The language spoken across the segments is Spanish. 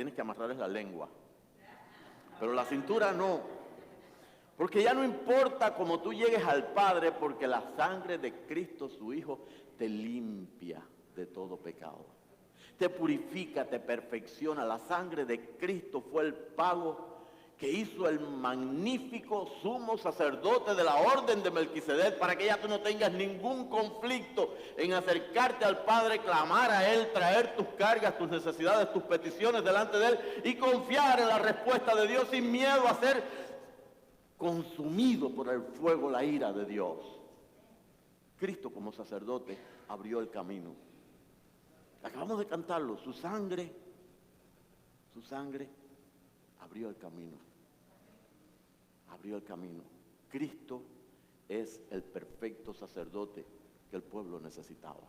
tienes que amarrar es la lengua. Pero la cintura no. Porque ya no importa cómo tú llegues al Padre, porque la sangre de Cristo, su Hijo, te limpia de todo pecado. Te purifica, te perfecciona. La sangre de Cristo fue el pago que hizo el magnífico sumo sacerdote de la orden de Melquisedec, para que ya tú no tengas ningún conflicto en acercarte al Padre, clamar a Él, traer tus cargas, tus necesidades, tus peticiones delante de Él y confiar en la respuesta de Dios sin miedo a ser consumido por el fuego, la ira de Dios. Cristo como sacerdote abrió el camino. Acabamos de cantarlo, su sangre abrió el camino. Abrió el camino. Cristo es el perfecto sacerdote que el pueblo necesitaba.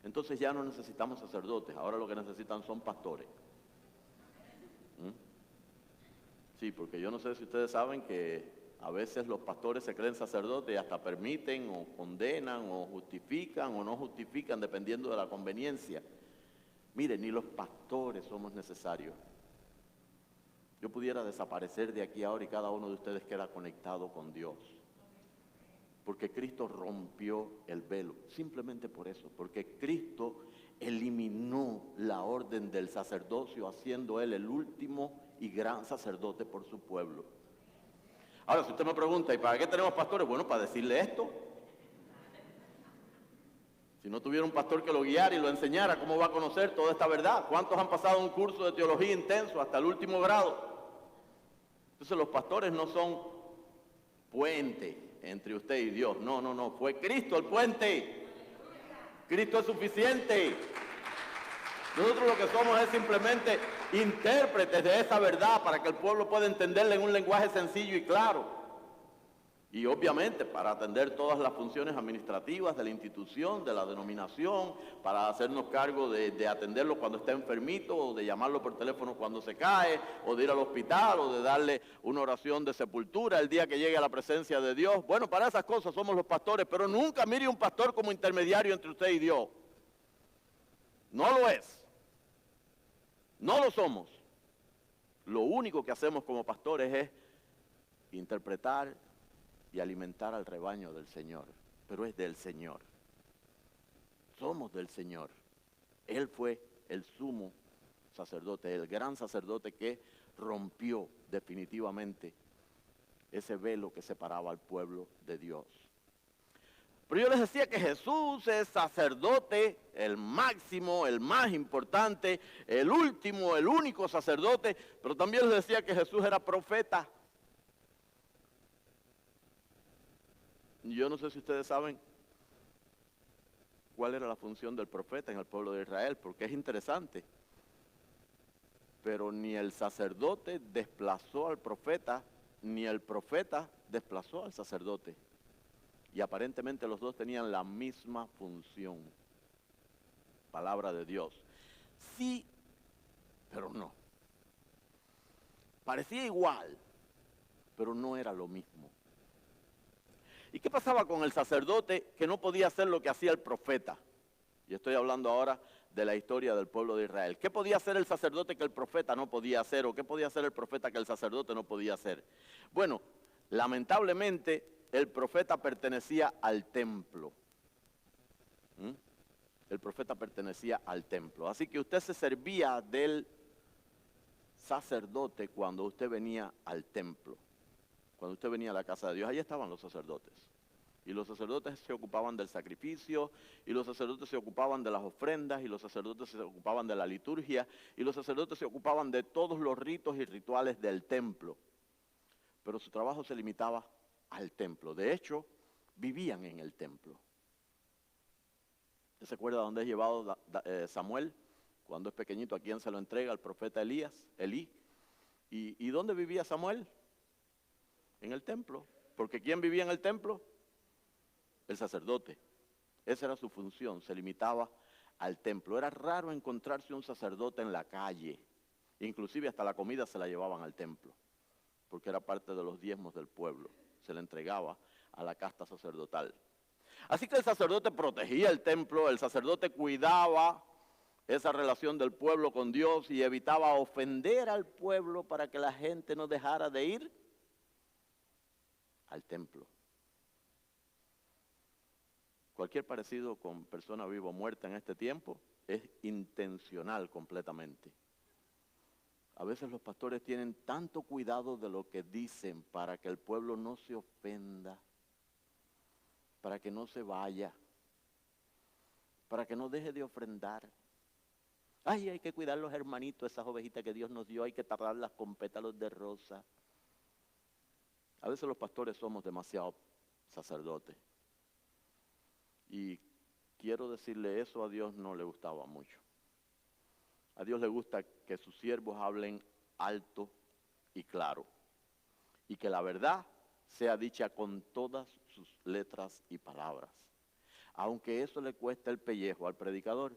Entonces ya no necesitamos sacerdotes, ahora lo que necesitan son pastores. Sí, porque yo no sé si ustedes saben que a veces los pastores se creen sacerdotes y hasta permiten o condenan o justifican o no justifican dependiendo de la conveniencia. Miren, ni los pastores somos necesarios. Yo pudiera desaparecer de aquí ahora y cada uno de ustedes queda conectado con Dios. Porque Cristo rompió el velo, simplemente por eso, porque Cristo eliminó la orden del sacerdocio, haciendo Él el último y gran sacerdote por su pueblo. Ahora, si usted me pregunta, ¿y para qué tenemos pastores? Bueno, para decirle esto. Si no tuviera un pastor que lo guiara y lo enseñara, ¿cómo va a conocer toda esta verdad? ¿Cuántos han pasado un curso de teología intenso hasta el último grado? Entonces los pastores no son puente entre usted y Dios. No, fue Cristo el puente. Cristo es suficiente. Nosotros lo que somos es simplemente intérpretes de esa verdad para que el pueblo pueda entenderla en un lenguaje sencillo y claro. Y obviamente para atender todas las funciones administrativas de la institución, de la denominación, para hacernos cargo de atenderlo cuando está enfermito, o de llamarlo por teléfono cuando se cae, o de ir al hospital, o de darle una oración de sepultura el día que llegue a la presencia de Dios. Bueno, para esas cosas somos los pastores, pero nunca mire un pastor como intermediario entre usted y Dios. No lo es. No lo somos. Lo único que hacemos como pastores es interpretar y alimentar al rebaño del Señor, pero es del Señor. Somos del Señor. Él fue el sumo sacerdote, el gran sacerdote que rompió definitivamente ese velo que separaba al pueblo de Dios. Pero yo les decía que Jesús es sacerdote, el máximo, el más importante, el último, el único sacerdote, pero también les decía que Jesús era profeta. Yo no sé si ustedes saben cuál era la función del profeta en el pueblo de Israel, porque es interesante. Pero ni el sacerdote desplazó al profeta, ni el profeta desplazó al sacerdote. Y aparentemente los dos tenían la misma función. Palabra de Dios. Sí, pero no. Parecía igual, pero no era lo mismo. ¿Y qué pasaba con el sacerdote que no podía hacer lo que hacía el profeta? Y estoy hablando ahora de la historia del pueblo de Israel. ¿Qué podía hacer el sacerdote que el profeta no podía hacer? ¿O qué podía hacer el profeta que el sacerdote no podía hacer? Bueno, lamentablemente el profeta pertenecía al templo. El profeta pertenecía al templo. Así que usted se servía del sacerdote cuando usted venía al templo. Cuando usted venía a la casa de Dios, ahí estaban los sacerdotes. Y los sacerdotes se ocupaban del sacrificio, y los sacerdotes se ocupaban de las ofrendas, y los sacerdotes se ocupaban de la liturgia, y los sacerdotes se ocupaban de todos los ritos y rituales del templo. Pero su trabajo se limitaba al templo. De hecho, vivían en el templo. ¿Usted se acuerda dónde es llevado Samuel? Cuando es pequeñito, ¿a quién se lo entrega? Al profeta Elí. ¿Y dónde vivía Samuel? En el templo. Porque ¿quién vivía en el templo? El sacerdote. Esa era su función, se limitaba al templo. Era raro encontrarse un sacerdote en la calle. Inclusive hasta la comida se la llevaban al templo, porque era parte de los diezmos del pueblo. Se le entregaba a la casta sacerdotal. Así que el sacerdote protegía el templo, el sacerdote cuidaba esa relación del pueblo con Dios y evitaba ofender al pueblo para que la gente no dejara de ir al templo. Cualquier parecido con persona viva o muerta en este tiempo es intencional completamente. A veces los pastores tienen tanto cuidado de lo que dicen para que el pueblo no se ofenda, para que no se vaya, para que no deje de ofrendar. Ay, hay que cuidar los hermanitos, esas ovejitas que Dios nos dio, hay que taparlas con pétalos de rosa. A veces los pastores somos demasiado sacerdotes. Y quiero decirle, eso a Dios no le gustaba mucho. A Dios le gusta que sus siervos hablen alto y claro. Y que la verdad sea dicha con todas sus letras y palabras. Aunque eso le cueste el pellejo al predicador.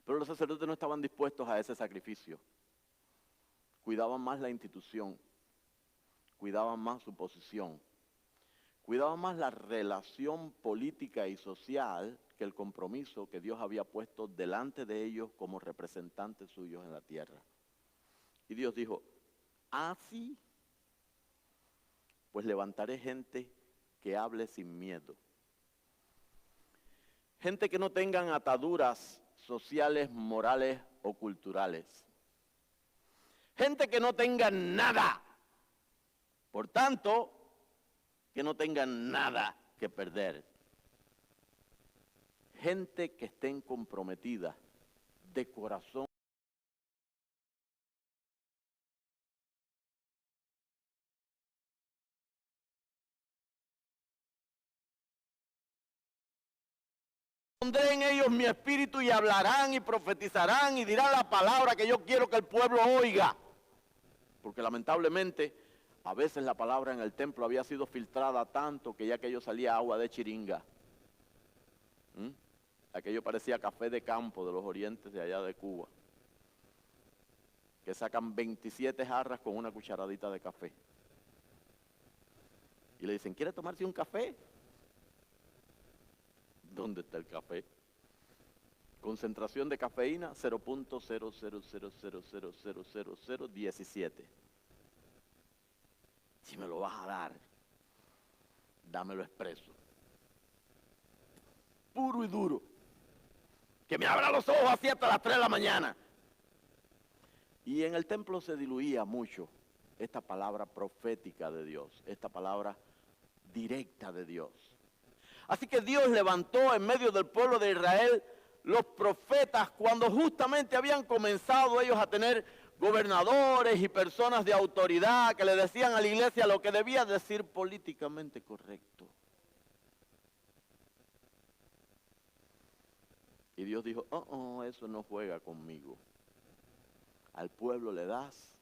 Pero los sacerdotes no estaban dispuestos a ese sacrificio. Cuidaban más la institución. Cuidaban más su posición. Cuidaban más la relación política y social que el compromiso que Dios había puesto delante de ellos como representantes suyos en la tierra. Y Dios dijo, así, pues levantaré gente que hable sin miedo. Gente que no tengan ataduras sociales, morales o culturales. Gente que no tenga nada. Por tanto, que no tengan nada que perder. Gente que estén comprometidas de corazón. Pondré en ellos mi espíritu y hablarán y profetizarán y dirán la palabra que yo quiero que el pueblo oiga. Porque lamentablemente a veces la palabra en el templo había sido filtrada tanto que ya aquello salía agua de chiringa. Aquello parecía café de campo de los orientes de allá de Cuba. Que sacan 27 jarras con una cucharadita de café. Y le dicen, ¿quiere tomarse un café? ¿Dónde está el café? Concentración de cafeína 0.0000000017. Si me lo vas a dar, dámelo expreso. Puro y duro. Que me abra los ojos así hasta las 3 de la mañana. Y en el templo se diluía mucho esta palabra profética de Dios, esta palabra directa de Dios. Así que Dios levantó en medio del pueblo de Israel los profetas cuando justamente habían comenzado ellos a tener gobernadores y personas de autoridad que le decían a la iglesia lo que debía decir políticamente correcto. Y Dios dijo, eso no juega conmigo. Al pueblo le das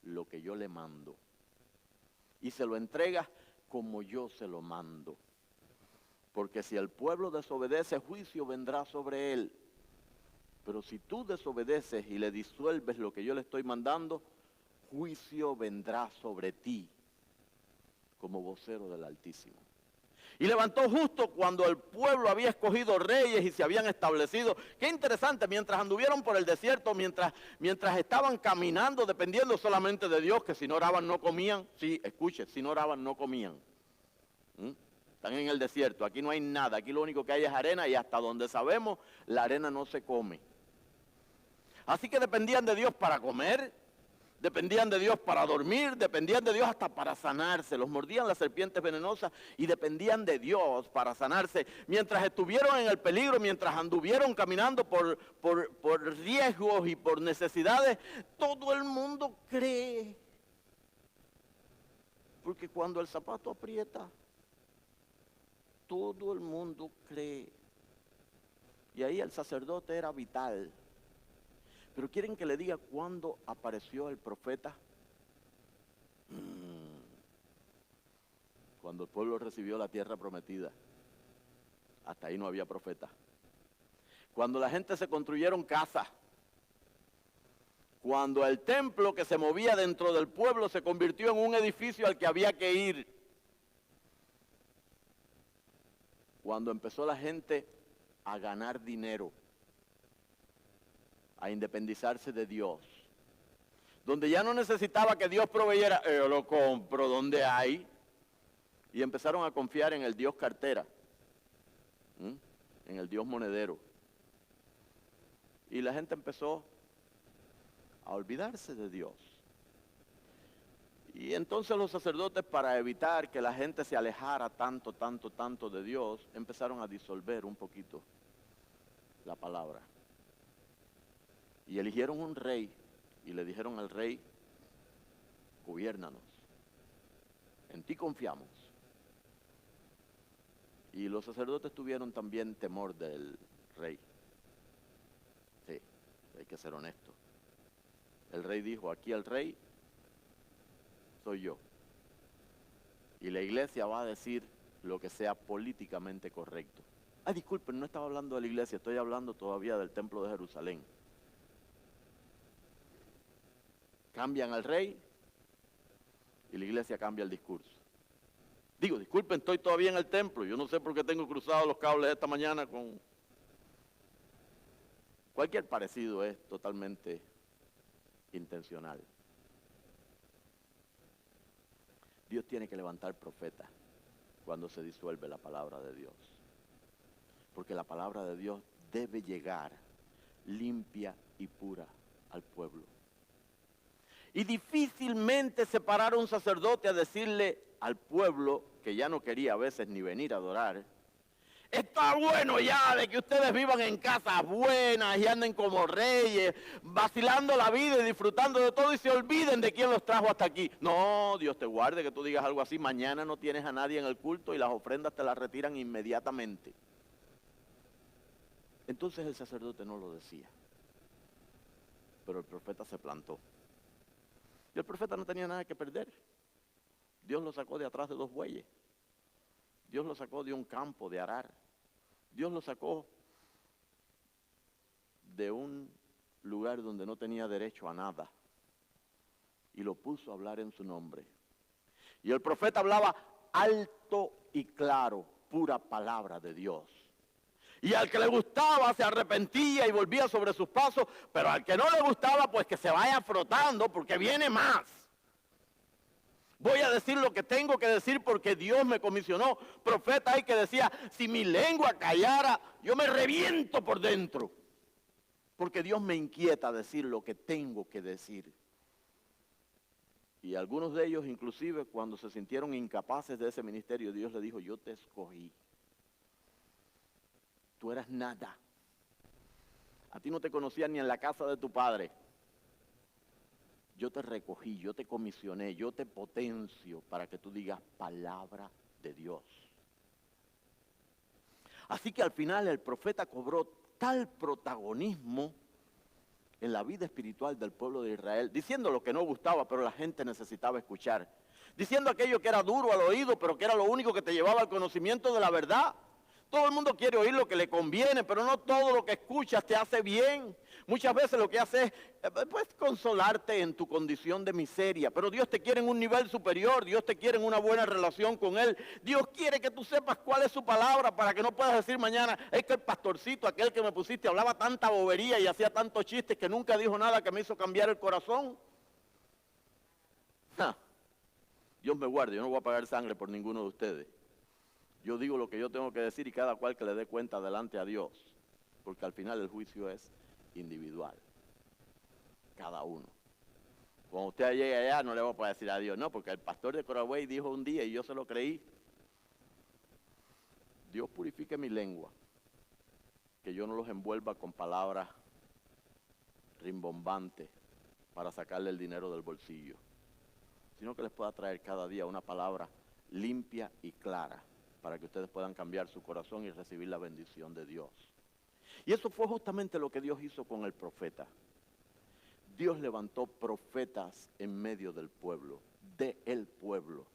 lo que yo le mando. Y se lo entregas como yo se lo mando. Porque si el pueblo desobedece, juicio vendrá sobre él. Pero si tú desobedeces y le disuelves lo que yo le estoy mandando, juicio vendrá sobre ti como vocero del Altísimo. Y levantó justo cuando el pueblo había escogido reyes y se habían establecido. Qué interesante, mientras anduvieron por el desierto, mientras estaban caminando, dependiendo solamente de Dios, que si no oraban no comían. Sí, escuche, si no oraban no comían. Están en el desierto, aquí no hay nada, aquí lo único que hay es arena y hasta donde sabemos la arena no se come. Así que dependían de Dios para comer, dependían de Dios para dormir, dependían de Dios hasta para sanarse. Los mordían las serpientes venenosas y dependían de Dios para sanarse. Mientras estuvieron en el peligro, mientras anduvieron caminando por riesgos y por necesidades, todo el mundo cree. Porque cuando el zapato aprieta, todo el mundo cree. Y ahí el sacerdote era vital. Pero ¿quieren que le diga cuándo apareció el profeta? Cuando el pueblo recibió la tierra prometida. Hasta ahí no había profeta. Cuando la gente se construyeron casas. Cuando el templo que se movía dentro del pueblo se convirtió en un edificio al que había que ir. Cuando empezó la gente a ganar dinero. a independizarse de Dios, donde ya no necesitaba que Dios proveyera, yo lo compro donde hay, y empezaron a confiar en el Dios cartera, en el Dios monedero. Y la gente empezó a olvidarse de Dios. Y entonces los sacerdotes, para evitar que la gente se alejara tanto de Dios, empezaron a disolver un poquito la palabra. Y eligieron un rey y le dijeron al rey: gobiérnanos, en ti confiamos. Y los sacerdotes tuvieron también temor del rey. Sí, hay que ser honesto. El rey dijo: aquí el rey soy yo. Y la iglesia va a decir lo que sea políticamente correcto. Disculpen, no estaba hablando de la iglesia, estoy hablando todavía del templo de Jerusalén. Cambian al rey y la iglesia cambia el discurso. Digo, disculpen, estoy todavía en el templo, yo no sé por qué tengo cruzados los cables esta mañana con... Cualquier parecido es totalmente intencional. Dios tiene que levantar profetas cuando se disuelve la palabra de Dios. Porque la palabra de Dios debe llegar limpia y pura al pueblo. Y difícilmente se parara un sacerdote a decirle al pueblo, que ya no quería a veces ni venir a adorar: está bueno ya de que ustedes vivan en casas buenas y anden como reyes, vacilando la vida y disfrutando de todo, y se olviden de quién los trajo hasta aquí. No, Dios te guarde que tú digas algo así. Mañana no tienes a nadie en el culto y las ofrendas te las retiran inmediatamente. Entonces el sacerdote no lo decía, pero el profeta se plantó. Y el profeta no tenía nada que perder. Dios lo sacó de atrás de 2 bueyes. Dios lo sacó de un campo de arar. Dios lo sacó de un lugar donde no tenía derecho a nada. Y lo puso a hablar en su nombre. Y el profeta hablaba alto y claro, pura palabra de Dios. Y al que le gustaba se arrepentía y volvía sobre sus pasos, pero al que no le gustaba, pues que se vaya frotando, porque viene más. Voy a decir lo que tengo que decir porque Dios me comisionó. Profeta hay que decía: si mi lengua callara, yo me reviento por dentro. Porque Dios me inquieta decir lo que tengo que decir. Y algunos de ellos, inclusive, cuando se sintieron incapaces de ese ministerio, Dios le dijo: yo te escogí. Tú eras nada. A ti no te conocía ni en la casa de tu padre. Yo te recogí, yo te comisioné, yo te potencio para que tú digas palabra de Dios. Así que al final el profeta cobró tal protagonismo en la vida espiritual del pueblo de Israel, diciendo lo que no gustaba, pero la gente necesitaba escuchar. Diciendo aquello que era duro al oído, pero que era lo único que te llevaba al conocimiento de la verdad. Todo el mundo quiere oír lo que le conviene, pero no todo lo que escuchas te hace bien. Muchas veces lo que hace es pues, consolarte en tu condición de miseria. Pero Dios te quiere en un nivel superior, Dios te quiere en una buena relación con Él. Dios quiere que tú sepas cuál es su palabra para que no puedas decir mañana: es que el pastorcito, aquel que me pusiste, hablaba tanta bobería y hacía tantos chistes que nunca dijo nada que me hizo cambiar el corazón. Dios me guarde, yo no voy a pagar sangre por ninguno de ustedes. Yo digo lo que yo tengo que decir y cada cual que le dé cuenta delante a Dios. Porque al final el juicio es individual. Cada uno. Cuando usted llegue allá no le va a poder decir a Dios: no, porque el pastor de Coraway dijo un día y yo se lo creí. Dios purifique mi lengua. Que yo no los envuelva con palabras rimbombantes para sacarle el dinero del bolsillo. Sino que les pueda traer cada día una palabra limpia y clara, para que ustedes puedan cambiar su corazón y recibir la bendición de Dios. Y eso fue justamente lo que Dios hizo con el profeta. Dios levantó profetas en medio del pueblo, del pueblo.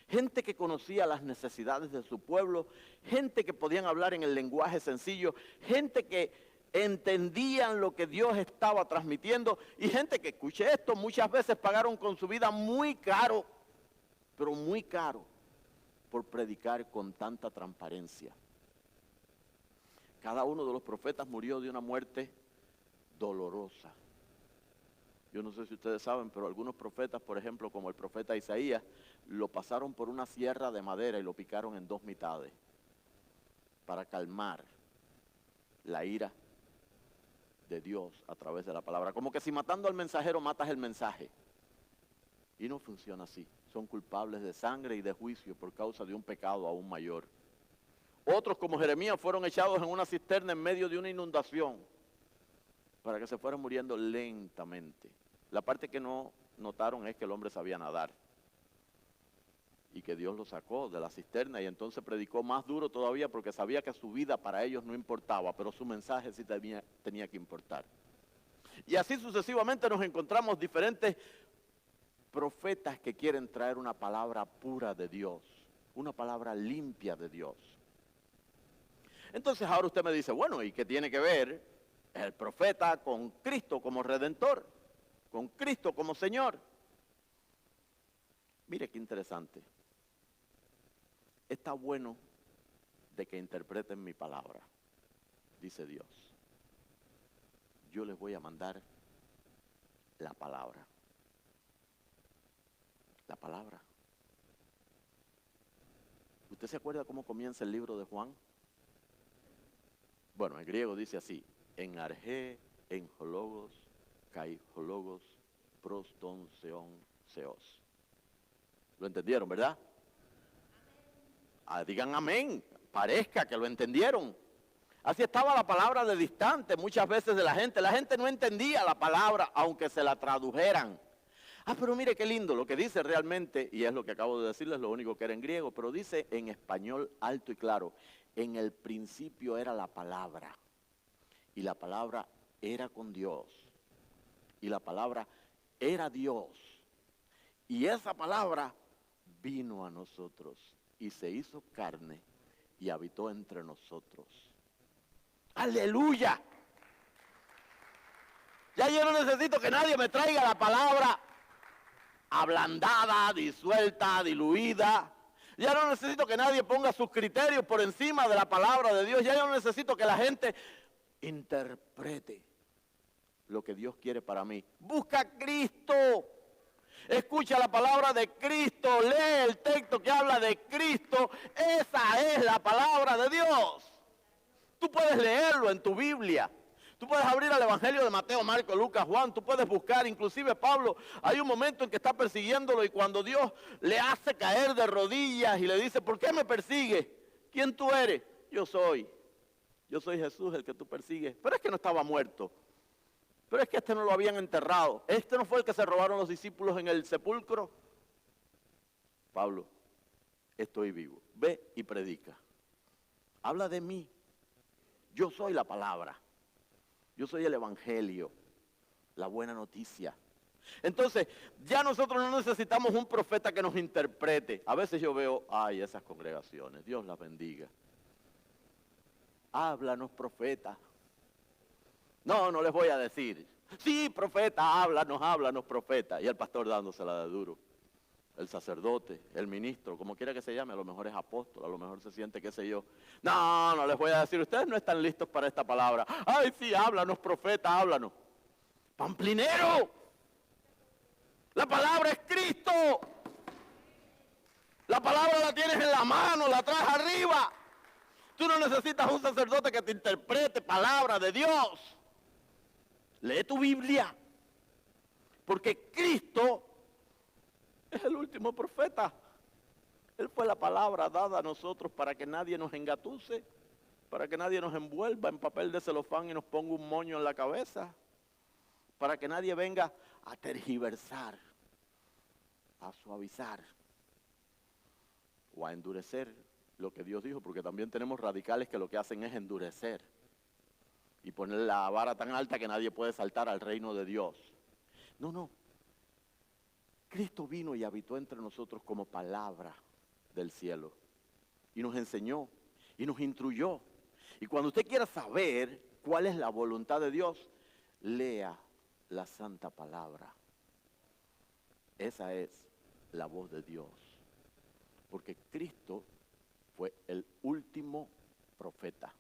Gente que conocía las necesidades de su pueblo, gente que podían hablar en el lenguaje sencillo, gente que entendían lo que Dios estaba transmitiendo, y gente que, escuche esto, muchas veces pagaron con su vida muy caro, pero muy caro, por predicar con tanta transparencia. Cada uno de los profetas murió de una muerte dolorosa. Yo no sé si ustedes saben, pero algunos profetas, por ejemplo, como el profeta Isaías, lo pasaron por una sierra de madera y lo picaron en dos mitades para calmar la ira de Dios a través de la palabra. Como que si matando al mensajero matas el mensaje. Y no funciona así. Son culpables de sangre y de juicio por causa de un pecado aún mayor. Otros, como Jeremías, fueron echados en una cisterna en medio de una inundación para que se fueran muriendo lentamente. La parte que no notaron es que el hombre sabía nadar y que Dios lo sacó de la cisterna, y entonces predicó más duro todavía porque sabía que su vida para ellos no importaba, pero su mensaje sí tenía que importar. Y así sucesivamente nos encontramos diferentes profetas que quieren traer una palabra pura de Dios, una palabra limpia de Dios. Entonces ahora usted me dice, bueno, ¿y qué tiene que ver el profeta con Cristo como Redentor, con Cristo como Señor? Mire qué interesante. Está bueno de que interpreten mi palabra, dice Dios. Yo les voy a mandar la palabra. La palabra. ¿Usted se acuerda cómo comienza el libro de Juan? Bueno, en griego dice así: en argé, en hologos, kai hologos, proston seon seos. ¿Lo entendieron, verdad? Digan amén, parezca que lo entendieron. Así estaba la palabra de distante muchas veces de la gente. La gente no entendía la palabra aunque se la tradujeran. Pero mire qué lindo lo que dice realmente, y es lo que acabo de decirles, lo único que era en griego, pero dice en español alto y claro: en el principio era la palabra, y la palabra era con Dios, y la palabra era Dios, y esa palabra vino a nosotros, y se hizo carne, y habitó entre nosotros. ¡Aleluya! Ya yo no necesito que nadie me traiga la palabra ablandada, disuelta, diluida. Ya no necesito que nadie ponga sus criterios por encima de la palabra de Dios. Ya yo no necesito que la gente interprete lo que Dios quiere para mí. Busca a Cristo. Escucha la palabra de Cristo. Lee el texto que habla de Cristo. Esa es la palabra de Dios. Tú puedes leerlo en tu Biblia. Tú puedes abrir el Evangelio de Mateo, Marcos, Lucas, Juan. Tú puedes buscar, inclusive Pablo, hay un momento en que está persiguiéndolo y cuando Dios le hace caer de rodillas y le dice: ¿por qué me persigues? ¿Quién tú eres? Yo soy Jesús el que tú persigues. Pero es que no estaba muerto. Pero es que este no lo habían enterrado. Este no fue el que se robaron los discípulos en el sepulcro. Pablo, estoy vivo. Ve y predica. Habla de mí. Yo soy la palabra. Yo soy el Evangelio, la buena noticia. Entonces, ya nosotros no necesitamos un profeta que nos interprete. A veces yo veo, esas congregaciones, Dios las bendiga. Háblanos, profeta. No les voy a decir. Sí, profeta, háblanos, profeta. Y el pastor dándosela de duro. El sacerdote, el ministro, como quiera que se llame, a lo mejor es apóstol, a lo mejor se siente, qué sé yo. No les voy a decir, ustedes no están listos para esta palabra. Sí, háblanos, profeta, háblanos. ¡Pamplinero! La palabra es Cristo. La palabra la tienes en la mano, la traes arriba. Tú no necesitas un sacerdote que te interprete palabra de Dios. Lee tu Biblia. Porque Cristo es el último profeta. Él fue la palabra dada a nosotros para que nadie nos engatuse, para que nadie nos envuelva en papel de celofán y nos ponga un moño en la cabeza, para que nadie venga a tergiversar, a suavizar o a endurecer lo que Dios dijo, porque también tenemos radicales que lo que hacen es endurecer y poner la vara tan alta que nadie puede saltar al reino de Dios. No. Cristo vino y habitó entre nosotros como palabra del cielo. Y nos enseñó y nos instruyó. Y cuando usted quiera saber cuál es la voluntad de Dios, lea la santa palabra. Esa es la voz de Dios. Porque Cristo fue el último profeta.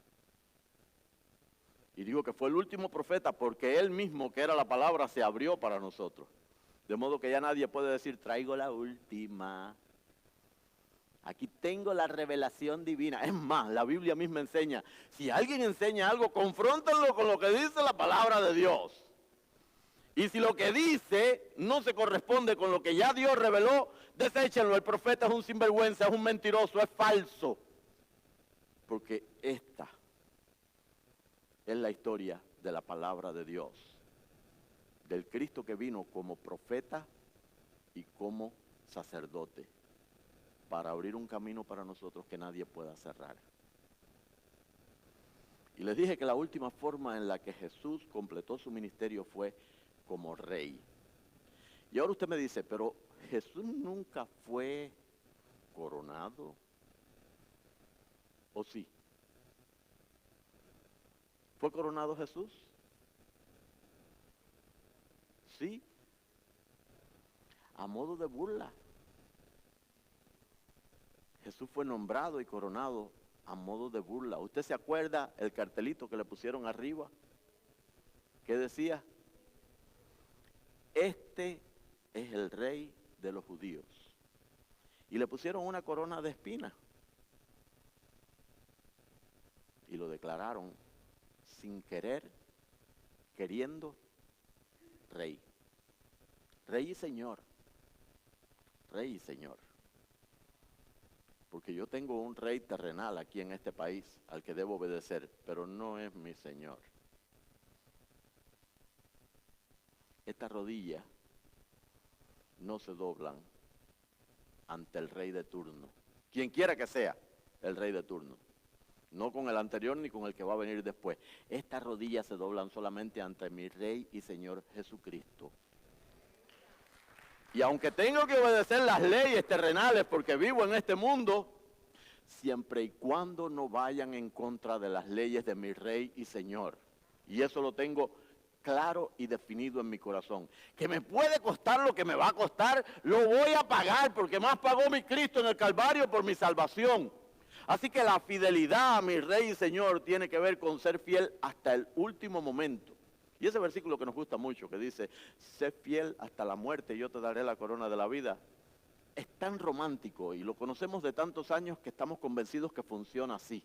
Y digo que fue el último profeta porque él mismo, que era la palabra, se abrió para nosotros. De modo que ya nadie puede decir, traigo la última. Aquí tengo la revelación divina. Es más, la Biblia misma enseña, si alguien enseña algo, confróntenlo con lo que dice la palabra de Dios. Y si lo que dice no se corresponde con lo que ya Dios reveló, deséchenlo. El profeta es un sinvergüenza, es un mentiroso, es falso. Porque esta es la historia de la palabra de Dios, del Cristo que vino como profeta y como sacerdote, para abrir un camino para nosotros que nadie pueda cerrar. Y les dije que la última forma en la que Jesús completó su ministerio fue como rey. Y ahora usted me dice, pero Jesús nunca fue coronado, ¿o sí? ¿Fue coronado Jesús? Sí. A modo de burla. Jesús fue nombrado y coronado a modo de burla. ¿Usted se acuerda el cartelito que le pusieron arriba? ¿Qué decía? Este es el rey de los judíos. Y le pusieron una corona de espinas. Y lo declararon sin querer, queriendo, rey. Rey y señor. Rey y señor. Porque yo tengo un rey terrenal aquí en este país al que debo obedecer, pero no es mi señor. Estas rodillas no se doblan ante el rey de turno. Quien quiera que sea el rey de turno. No con el anterior ni con el que va a venir después. Estas rodillas se doblan solamente ante mi Rey y Señor Jesucristo. Y aunque tengo que obedecer las leyes terrenales porque vivo en este mundo, siempre y cuando no vayan en contra de las leyes de mi Rey y Señor. Y eso lo tengo claro y definido en mi corazón. Que me puede costar lo que me va a costar, lo voy a pagar porque más pagó mi Cristo en el Calvario por mi salvación. Así que la fidelidad a mi Rey y Señor tiene que ver con ser fiel hasta el último momento. Y ese versículo que nos gusta mucho, que dice, sé fiel hasta la muerte y yo te daré la corona de la vida, es tan romántico y lo conocemos de tantos años que estamos convencidos que funciona así.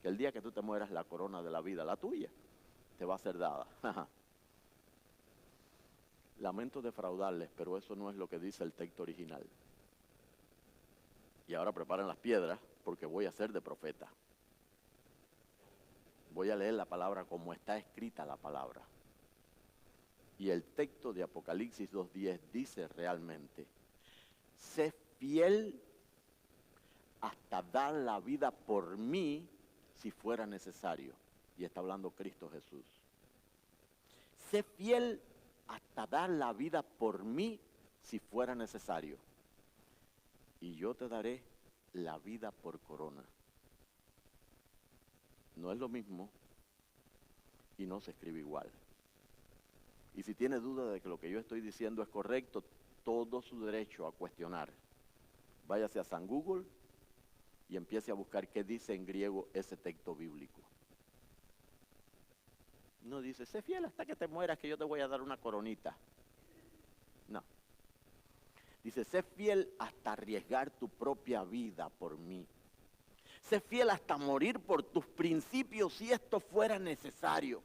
Que el día que tú te mueras, la corona de la vida, la tuya, te va a ser dada. Lamento defraudarles, pero eso no es lo que dice el texto original. Y ahora preparen las piedras, porque voy a ser de profeta. Voy a leer la palabra como está escrita la palabra. Y el texto de Apocalipsis 2:10 dice realmente, sé fiel hasta dar la vida por mí si fuera necesario. Y está hablando Cristo Jesús. Sé fiel hasta dar la vida por mí si fuera necesario. Y yo te daré la vida por corona. No es lo mismo y no se escribe igual. Y si tiene duda de que lo que yo estoy diciendo es correcto, todo su derecho a cuestionar. Váyase a San Google y empiece a buscar qué dice en griego ese texto bíblico. No dice, sé fiel hasta que te mueras que yo te voy a dar una coronita. No. Dice, sé fiel hasta arriesgar tu propia vida por mí. Sé fiel hasta morir por tus principios si esto fuera necesario.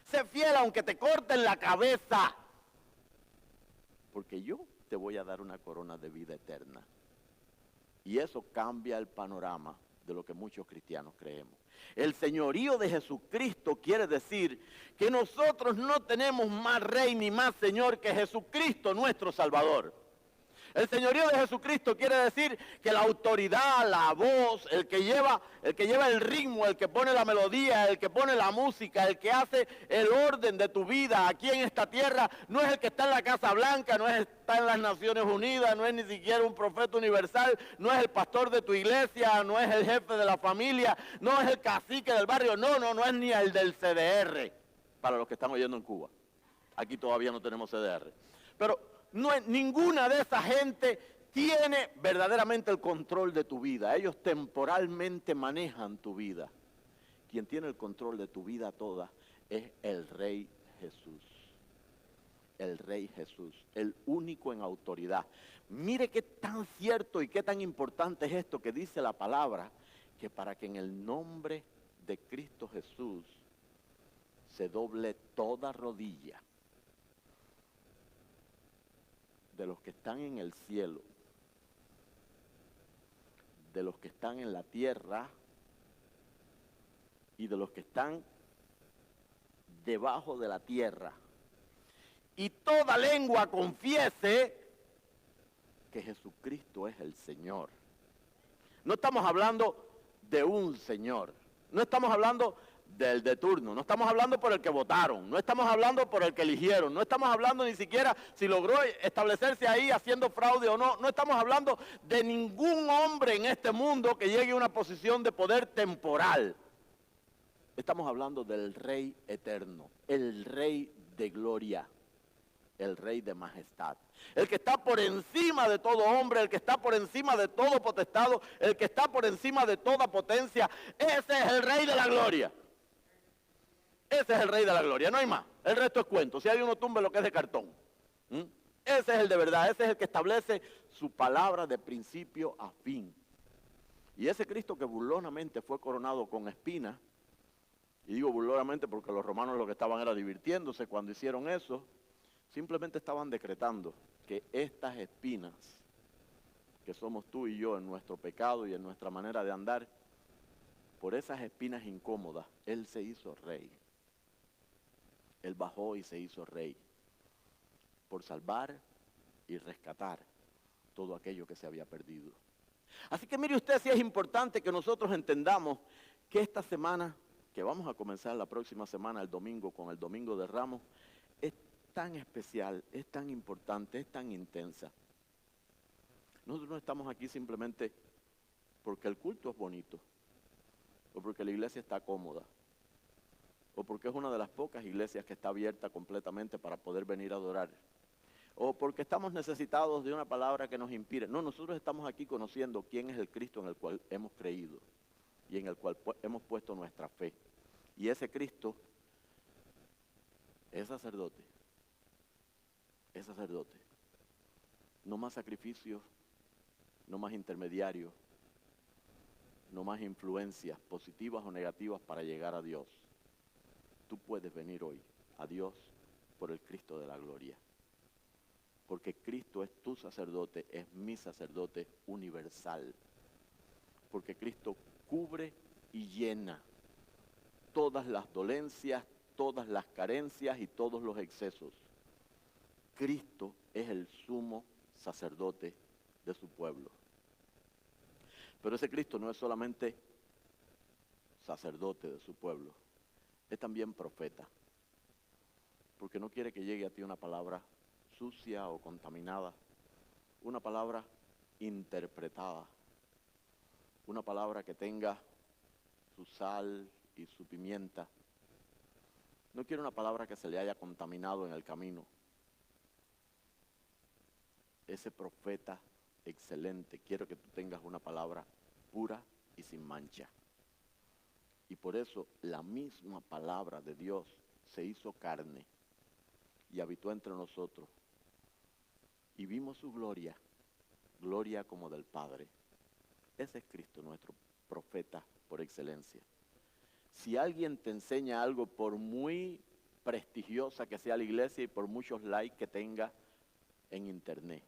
Sé fiel aunque te corten la cabeza. Porque yo te voy a dar una corona de vida eterna. Y eso cambia el panorama de lo que muchos cristianos creemos. El señorío de Jesucristo quiere decir que nosotros no tenemos más rey ni más señor que Jesucristo nuestro Salvador. El señorío de Jesucristo quiere decir que la autoridad, la voz, el que lleva el ritmo, el que pone la melodía, el que pone la música, el que hace el orden de tu vida aquí en esta tierra, no es el que está en la Casa Blanca, no es el que está en las Naciones Unidas, no es ni siquiera un profeta universal, no es el pastor de tu iglesia, no es el jefe de la familia, no es el cacique del barrio, no es ni el del CDR, para los que están oyendo en Cuba. Aquí todavía no tenemos CDR. Pero ninguna de esa gente tiene verdaderamente el control de tu vida. Ellos temporalmente manejan tu vida. quien tiene el control de tu vida toda, es el Rey Jesús. El Rey Jesús, el único en autoridad. Mire qué tan cierto y qué tan importante es esto que dice la palabra, que para que en el nombre de Cristo Jesús se doble toda rodilla de los que están en el cielo, de los que están en la tierra y de los que están debajo de la tierra. Y toda lengua confiese que Jesucristo es el Señor. No estamos hablando de un Señor. No estamos hablando del de turno. No estamos hablando por el que votaron. No estamos hablando por el que eligieron. No estamos hablando ni siquiera si logró establecerse ahí haciendo fraude o no. No estamos hablando de ningún hombre en este mundo que llegue a una posición de poder temporal. Estamos hablando del Rey eterno, el Rey de gloria, el Rey de majestad, el que está por encima de todo hombre, el que está por encima de todo potestado, el que está por encima de toda potencia. Ese es el Rey de la gloria. Ese es el Rey de la gloria, no hay más. El resto es cuento. Si hay uno, tumbe lo que es de cartón. Ese es el de verdad, ese es el que establece su palabra de principio a fin. Y ese Cristo que burlonamente fue coronado con espinas, y digo burlonamente porque los romanos lo que estaban era divirtiéndose cuando hicieron eso, simplemente estaban decretando que estas espinas, que somos tú y yo en nuestro pecado y en nuestra manera de andar, por esas espinas incómodas, Él se hizo rey. Él bajó y se hizo rey, por salvar y rescatar todo aquello que se había perdido. Así que mire usted, si es importante que nosotros entendamos que esta semana, que vamos a comenzar la próxima semana, el domingo, con el Domingo de Ramos, es tan especial, es tan importante, es tan intensa. Nosotros no estamos aquí simplemente porque el culto es bonito, o porque la iglesia está cómoda, o porque es una de las pocas iglesias que está abierta completamente para poder venir a adorar, o porque estamos necesitados de una palabra que nos inspire. No, nosotros estamos aquí conociendo quién es el Cristo en el cual hemos creído y en el cual hemos puesto nuestra fe. Y ese Cristo es sacerdote. Es sacerdote. No más sacrificios, no más intermediarios, no más influencias positivas o negativas para llegar a Dios. Tú puedes venir hoy a Dios por el Cristo de la gloria. Porque Cristo es tu sacerdote, es mi sacerdote universal. Porque Cristo cubre y llena todas las dolencias, todas las carencias y todos los excesos. Cristo es el sumo sacerdote de su pueblo. Pero ese Cristo no es solamente sacerdote de su pueblo, es también profeta. Porque no quiere que llegue a ti una palabra sucia o contaminada, una palabra interpretada, una palabra que tenga su sal y su pimienta. No quiere una palabra que se le haya contaminado en el camino. Ese profeta excelente, quiero que tú tengas una palabra pura y sin mancha. Y por eso la misma palabra de Dios se hizo carne y habitó entre nosotros. Y vimos su gloria, gloria como del Padre. Ese es Cristo, nuestro profeta por excelencia. Si alguien te enseña algo, por muy prestigiosa que sea la iglesia y por muchos likes que tenga en internet,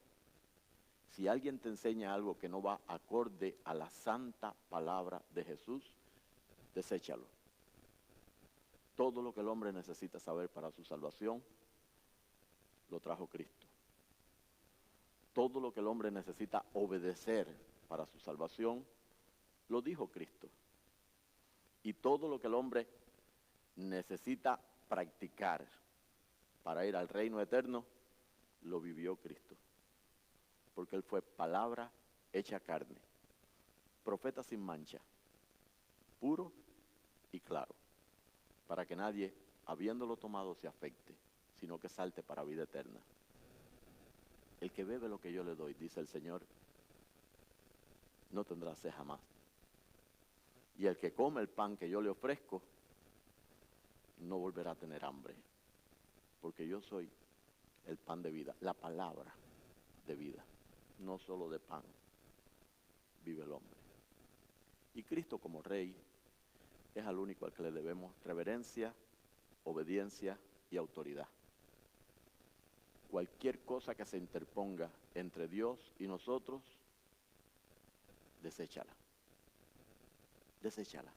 si alguien te enseña algo que no va acorde a la santa palabra de Jesús, deséchalo. Todo lo que el hombre necesita saber para su salvación, lo trajo Cristo. Todo lo que el hombre necesita obedecer para su salvación, lo dijo Cristo. Y todo lo que el hombre necesita practicar para ir al reino eterno, lo vivió Cristo. Porque Él fue palabra hecha carne, profeta sin mancha, puro y claro, para que nadie, habiéndolo tomado, se afecte, sino que salte para vida eterna. El que bebe lo que yo le doy, dice el Señor, no tendrá sed jamás. Y el que come el pan que yo le ofrezco, no volverá a tener hambre. Porque yo soy el pan de vida, la palabra de vida. No solo de pan vive el hombre. Y Cristo como Rey es al único al que le debemos reverencia, obediencia y autoridad. Cualquier cosa que se interponga entre Dios y nosotros, deséchala. Deséchala.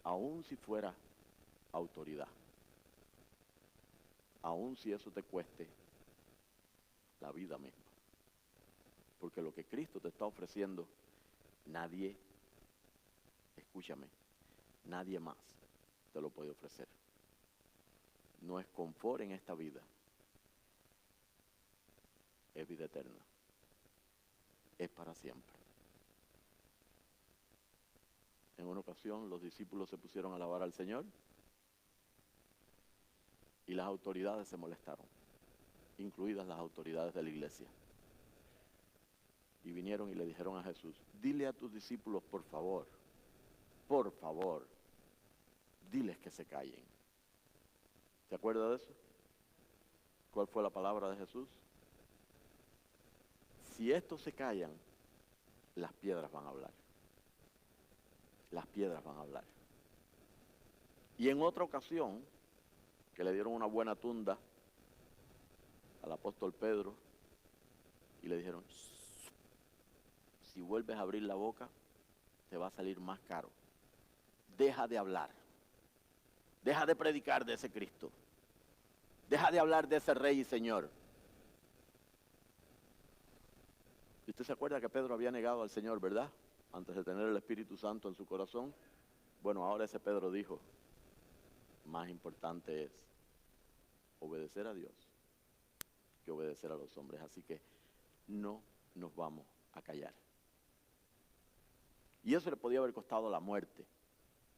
Aun si fuera autoridad. Aun si eso te cueste la vida misma. Porque lo que Cristo te está ofreciendo, nadie, escúchame, nadie más te lo puede ofrecer. No es confort en esta vida, es vida eterna, es para siempre. En una ocasión los discípulos se pusieron a alabar al Señor y las autoridades se molestaron, incluidas las autoridades de la iglesia. Y vinieron y le dijeron a Jesús, dile a tus discípulos por favor, diles que se callen. ¿Se acuerda de eso? ¿Cuál fue la palabra de Jesús? Si estos se callan, las piedras van a hablar. Las piedras van a hablar. Y en otra ocasión, que le dieron una buena tunda al apóstol Pedro, y le dijeron, si vuelves a abrir la boca, te va a salir más caro. Deja de hablar. Deja de predicar de ese Cristo. Deja de hablar de ese Rey y Señor. Y usted se acuerda que Pedro había negado al Señor, ¿verdad? Antes de tener el Espíritu Santo en su corazón. Bueno, ahora ese Pedro dijo, más importante es obedecer a Dios que obedecer a los hombres. Así que no nos vamos a callar. Y eso le podía haber costado la muerte.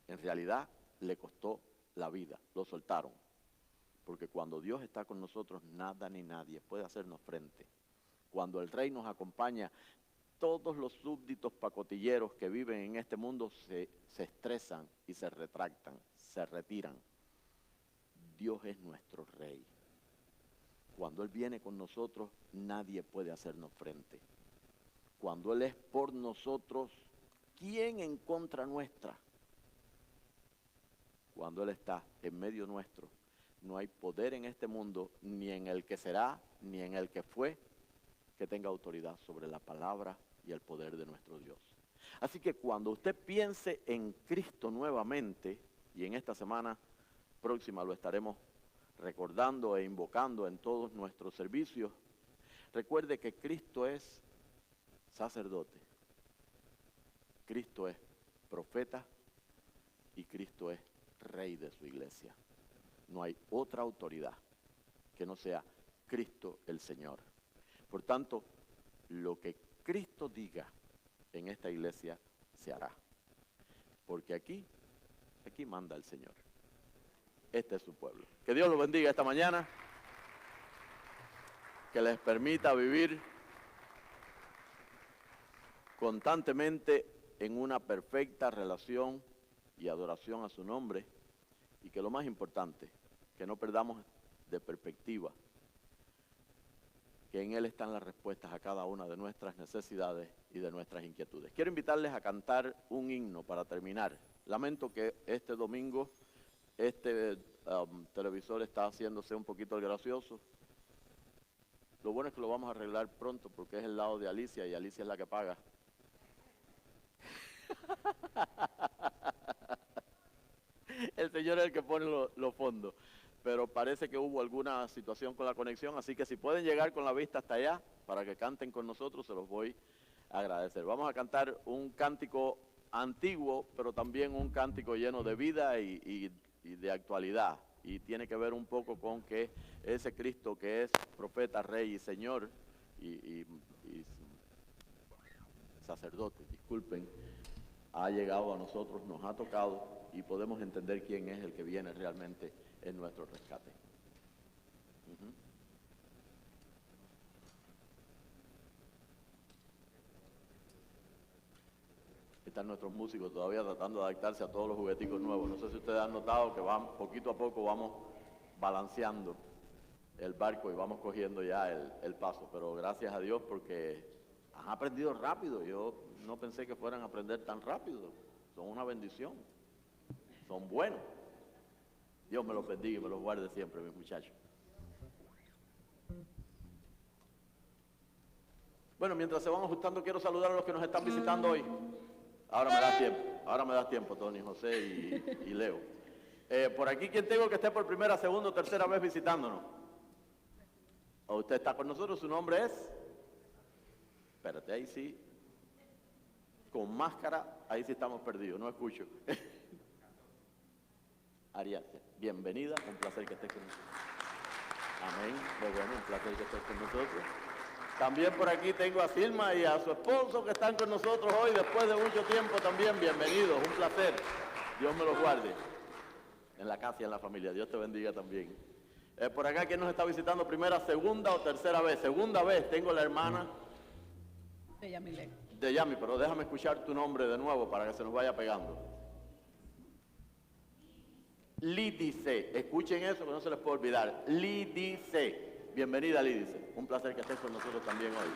En realidad le costó la vida. Lo soltaron. Porque cuando Dios está con nosotros, nada ni nadie puede hacernos frente. Cuando el Rey nos acompaña, todos los súbditos pacotilleros que viven en este mundo se estresan y se retractan, se retiran. Dios es nuestro Rey. Cuando Él viene con nosotros, nadie puede hacernos frente. Cuando Él es por nosotros, ¿quién en contra nuestra? Cuando Él está en medio nuestro, no hay poder en este mundo, ni en el que será, ni en el que fue, que tenga autoridad sobre la palabra y el poder de nuestro Dios. Así que cuando usted piense en Cristo nuevamente, y en esta semana próxima lo estaremos recordando e invocando en todos nuestros servicios, recuerde que Cristo es sacerdote, Cristo es profeta y Cristo es Rey de su iglesia. No hay otra autoridad que no sea Cristo el Señor. Por tanto, lo que Cristo diga en esta iglesia se hará. Porque aquí manda el Señor. Este es su pueblo. Que Dios los bendiga esta mañana. Que les permita vivir constantemente en una perfecta relación y adoración a su nombre. Y que lo más importante, que no perdamos de perspectiva que en Él están las respuestas a cada una de nuestras necesidades y de nuestras inquietudes. Quiero invitarles a cantar un himno para terminar. Lamento que este domingo este televisor está haciéndose un poquito el gracioso. Lo bueno es que lo vamos a arreglar pronto porque es el lado de Alicia y Alicia es la que paga. El Señor es el que pone los fondos. Pero parece que hubo alguna situación con la conexión, así que si pueden llegar con la vista hasta allá para que canten con nosotros, se los voy a agradecer. Vamos a cantar un cántico antiguo, pero también un cántico lleno de vida y de actualidad. Y tiene que ver un poco con que ese Cristo que es profeta, Rey y Señor y sacerdote, disculpen, ha llegado a nosotros, nos ha tocado y podemos entender quién es el que viene realmente en nuestro rescate. están nuestros músicos todavía tratando de adaptarse a todos los jugueticos nuevos. No sé si ustedes han notado que poquito a poco vamos balanceando el barco y vamos cogiendo ya el paso. Pero gracias a Dios porque han aprendido rápido. Yo no pensé que fueran a aprender tan rápido. Son una bendición. Son buenos. Dios me los bendiga y me los guarde siempre, mis muchachos. Bueno, mientras se van ajustando, quiero saludar a los que nos están visitando hoy. Ahora me da tiempo, Tony, José y Leo. Por aquí, ¿quién tengo que esté por primera, segunda o tercera vez visitándonos? ¿O usted está con nosotros? ¿Su nombre es? Espérate, ahí sí. Con máscara, ahí sí estamos perdidos, no escucho. Ariadne, bienvenida, un placer que estés con nosotros. Amén, muy bueno, un placer que estés con nosotros. También por aquí tengo a Silma y a su esposo que están con nosotros hoy después de mucho tiempo también. Bienvenidos, un placer. Dios me los guarde en la casa y en la familia. Dios te bendiga también. Por acá, ¿quién nos está visitando? ¿Primera, segunda o tercera vez? Segunda vez, tengo la hermana De Yamile. de Yami, pero déjame escuchar tu nombre de nuevo para que se nos vaya pegando. Lídice, escuchen eso que no se les puede olvidar. Lídice. Bienvenida, Lídice. Un placer que estés con nosotros también hoy.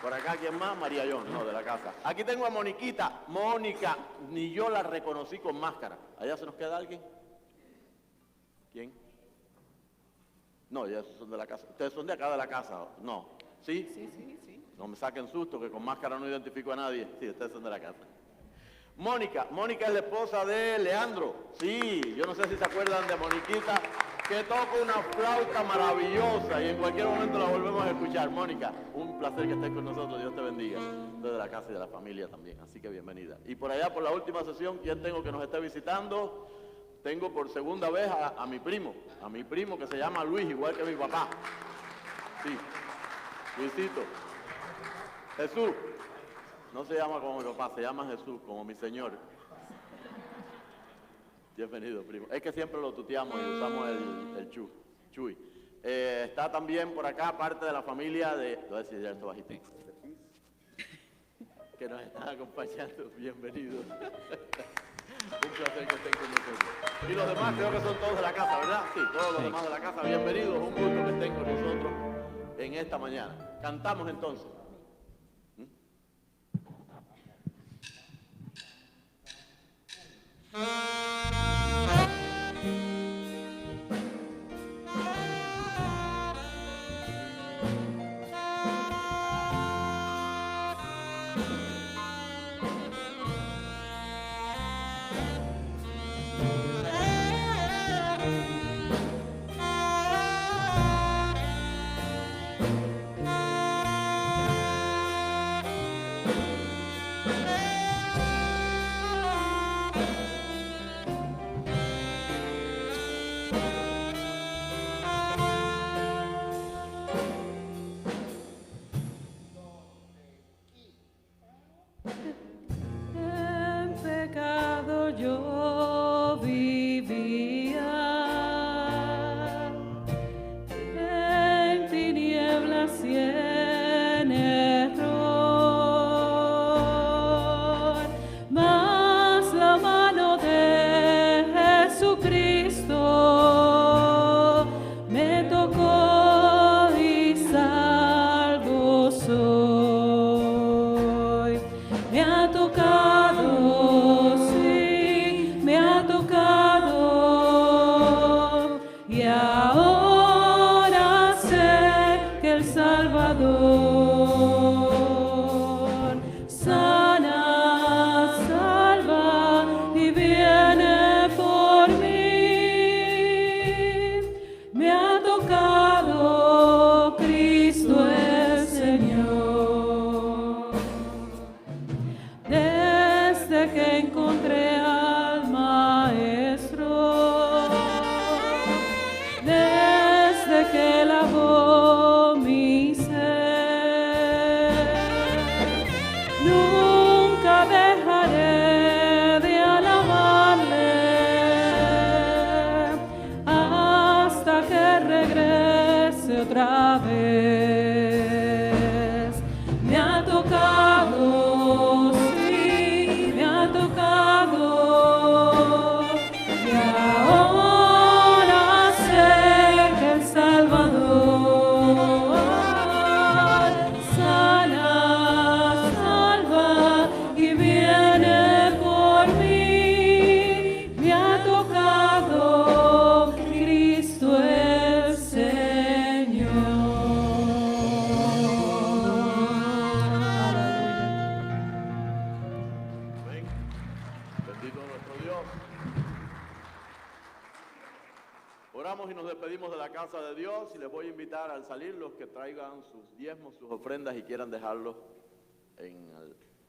Por acá, ¿quién más? María John, no, de la casa. Aquí tengo a Moniquita. Mónica, ni yo la reconocí con máscara. ¿Allá se nos queda alguien? ¿Quién? No, ya esos son de la casa. ¿Ustedes son de acá de la casa? No. ¿Sí? Sí. No me saquen susto, que con máscara no identifico a nadie. Sí, ustedes son de la casa. Mónica es la esposa de Leandro. Sí, yo no sé si se acuerdan de Moniquita, que toca una flauta maravillosa y en cualquier momento la volvemos a escuchar. Mónica, un placer que estés con nosotros, Dios te bendiga. Desde la casa y de la familia también, así que bienvenida. Y por allá, por la última sesión, ¿quién tengo que nos esté visitando? Tengo por segunda vez a mi primo que se llama Luis, igual que mi papá. Sí, Luisito. Jesús, no se llama como mi papá, se llama Jesús, como mi Señor. Bienvenido, primo. Es que siempre lo tuteamos y usamos el Chuy. Está también por acá parte de la familia de... Voy a decir ya esto bajito. Que nos están acompañando. Bienvenidos. Un placer que estén con nosotros. Y los demás creo que son todos de la casa, ¿verdad? Sí, todos los demás de la casa. Bienvenidos. Un gusto que estén con nosotros en esta mañana. Cantamos entonces. Yo vivía en tinieblas y en error, mas la mano de Jesucristo me tocó y salvo soy. Me ha tocado. Y ahora sé que el Salvador sana, salva y viene por mí. Me ha tocado Cristo el Señor. Desde que encontré al Maestro, desde que lavó mi ser, nunca dejaré de alabarle hasta que regrese otra vez. Me ha tocado, sí, de Dios y les voy a invitar al salir los que traigan sus diezmos, sus ofrendas y quieran dejarlos en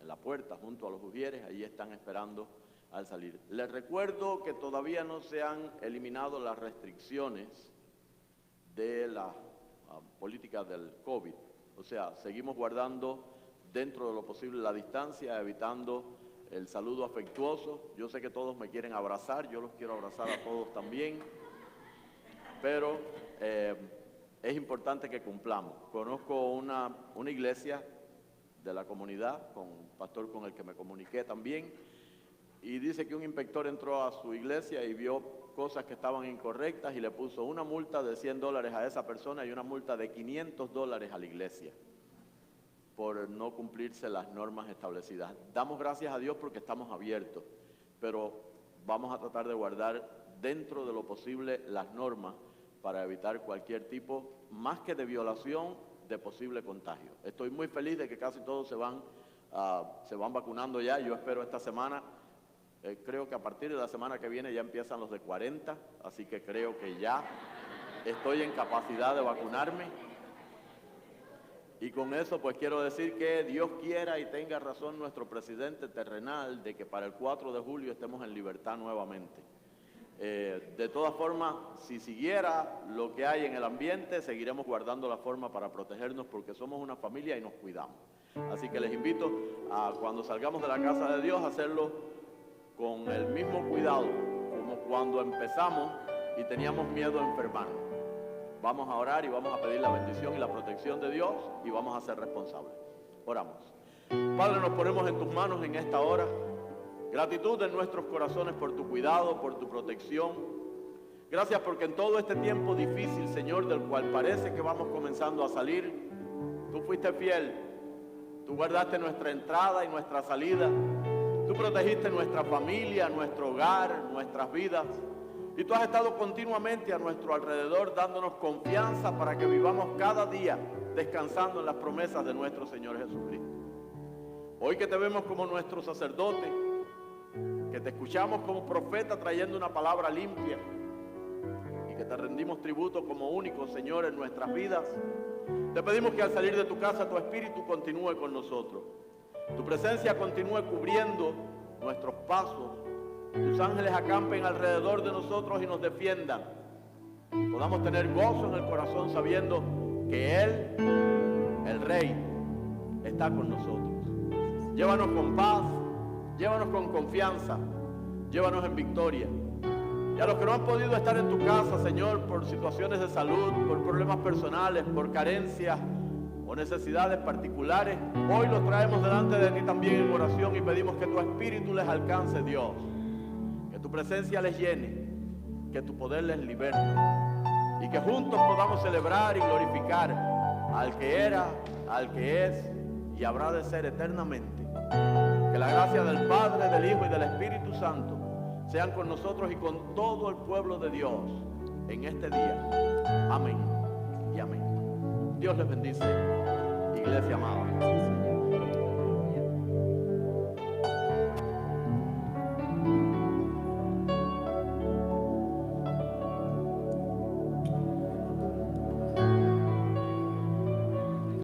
la puerta junto a los ujieres. Ahí están esperando al salir. Les recuerdo que todavía no se han eliminado las restricciones de la política del COVID. O sea, seguimos guardando dentro de lo posible la distancia, evitando el saludo afectuoso. Yo sé que todos me quieren abrazar, yo los quiero abrazar a todos también, pero es importante que cumplamos. Conozco una iglesia de la comunidad, con un pastor con el que me comuniqué también, y dice que un inspector entró a su iglesia y vio cosas que estaban incorrectas y le puso una multa de $100 a esa persona y una multa de $500 a la iglesia por no cumplirse las normas establecidas. Damos gracias a Dios porque estamos abiertos, pero vamos a tratar de guardar dentro de lo posible las normas para evitar cualquier tipo, más que de violación, de posible contagio. Estoy muy feliz de que casi todos se van vacunando ya. Yo espero esta semana, creo que a partir de la semana que viene ya empiezan los de 40, así que creo que ya estoy en capacidad de vacunarme. Y con eso pues quiero decir que Dios quiera y tenga razón nuestro presidente terrenal de que para el 4 de julio estemos en libertad nuevamente. De todas formas, si siguiera lo que hay en el ambiente, seguiremos guardando la forma para protegernos porque somos una familia y nos cuidamos. Así que les invito a cuando salgamos de la casa de Dios a hacerlo con el mismo cuidado como cuando empezamos y teníamos miedo a enfermarnos. Vamos a orar y vamos a pedir la bendición y la protección de Dios y vamos a ser responsables. Oramos. Padre, nos ponemos en tus manos en esta hora. Gratitud en nuestros corazones por tu cuidado, por tu protección. Gracias porque en todo este tiempo difícil, Señor, del cual parece que vamos comenzando a salir, tú fuiste fiel. Tú guardaste nuestra entrada y nuestra salida. Tú protegiste nuestra familia, nuestro hogar, nuestras vidas. Y tú has estado continuamente a nuestro alrededor dándonos confianza para que vivamos cada día descansando en las promesas de nuestro Señor Jesucristo. Hoy que te vemos como nuestro sacerdote, que te escuchamos como profeta trayendo una palabra limpia y que te rendimos tributo como único Señor en nuestras vidas, te pedimos que al salir de tu casa tu Espíritu continúe con nosotros. Tu presencia continúe cubriendo nuestros pasos. Tus ángeles acampen alrededor de nosotros y nos defiendan. Podamos tener gozo en el corazón sabiendo que Él, el Rey, está con nosotros. Llévanos con paz, llévanos con confianza, llévanos en victoria. Y a los que no han podido estar en tu casa, Señor, por situaciones de salud, por problemas personales, por carencias o necesidades particulares, hoy los traemos delante de ti también en oración y pedimos que tu Espíritu les alcance, Dios. Que tu presencia les llene, que tu poder les liberte y que juntos podamos celebrar y glorificar al que era, al que es y habrá de ser eternamente. Que la gracia del Padre, del Hijo y del Espíritu Santo sean con nosotros y con todo el pueblo de Dios en este día. Amén y amén. Dios les bendice, iglesia amada.